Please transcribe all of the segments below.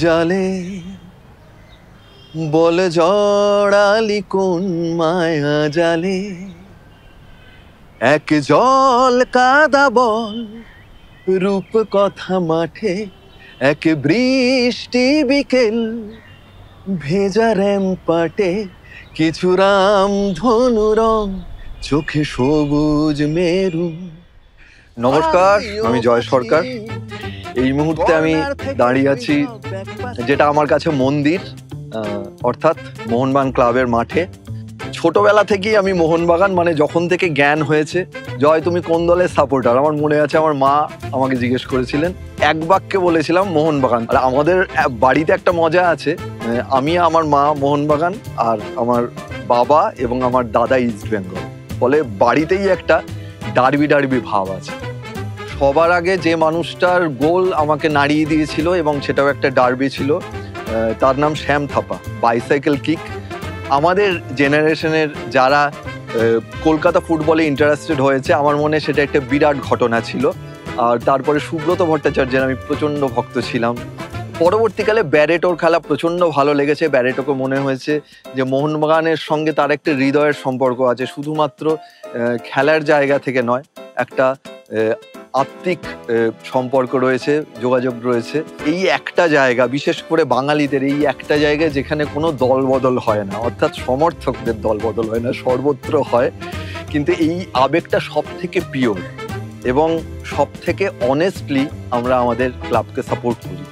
জালে বলে জড়ালি কোন মায়া জালে, এক জল কাদা বল রূপ কথা মাঠে, এক বৃষ্টি বিকেল ভেজা র্যাম্পাটে, কিছু রাম ধনু রং চোখে সবুজ মেরু। নমস্কার, আমি জয় সরকার। এই মুহূর্তে আমি দাঁড়িয়ে আছি যেটা আমার কাছে মন্দির, অর্থাৎ মোহনবাগান ক্লাবের মাঠে। ছোটবেলা থেকেই আমি মোহনবাগান, মানে যখন থেকে জ্ঞান হয়েছে, জয় তুমি কোন দলের সাপোর্টার, আমার মনে আছে আমার মা আমাকে জিজ্ঞেস করেছিলেন, এক বাক্যে বলেছিলাম মোহনবাগান। আর আমাদের বাড়িতে একটা মজা আছে, আমি আমার মা মোহনবাগান আর আমার বাবা এবং আমার দাদা ইস্ট বেঙ্গল, ফলে বাড়িতেই একটা ডার্বি ভাব আছে। সবার আগে যে মানুষটার গোল আমাকে নাড়িয়ে দিয়েছিল এবং সেটাও একটা ডার্বি ছিল, তার নাম শ্যাম থাপা, বাইসাইকেল কিক। আমাদের জেনারেশনের যারা কলকাতা ফুটবলে ইন্টারেস্টেড হয়েছে, আমার মনে সেটা একটা বিরাট ঘটনা ছিল। আর তারপরে সুব্রত ভট্টাচার্যের আমি প্রচণ্ড ভক্ত ছিলাম। পরবর্তীকালে ব্যারেটোর খেলা প্রচণ্ড ভালো লেগেছে। ব্যারেটোকে মনে হয়েছে যে মোহনবাগানের সঙ্গে তার একটা হৃদয়ের সম্পর্ক আছে, শুধুমাত্র খেলার জায়গা থেকে নয়, একটা আত্মিক সম্পর্ক রয়েছে, যোগাযোগ রয়েছে। এই একটা জায়গা, বিশেষ করে বাঙালিদের এই একটা জায়গায় যেখানে কোনো দল বদল হয় না, অর্থাৎ সমর্থকদের দল বদল হয় না, সর্বত্র হয়, কিন্তু এই আবেগটা সব থেকে পিওর এবং সব থেকে অনেস্টলি আমরা আমাদের ক্লাবকে সাপোর্ট করি।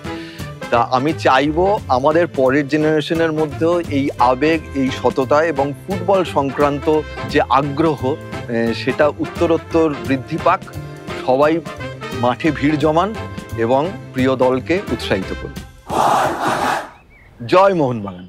তা আমি চাইবো আমাদের পরের জেনারেশনের মধ্যেও এই আবেগ, এই সততা এবং ফুটবল সংক্রান্ত যে আগ্রহ, সেটা উত্তরোত্তর বৃদ্ধি পাক। সবাই মাঠে ভিড় জমান এবং প্রিয় দলকে উৎসাহিত করুন। জয় মোহনবাগান।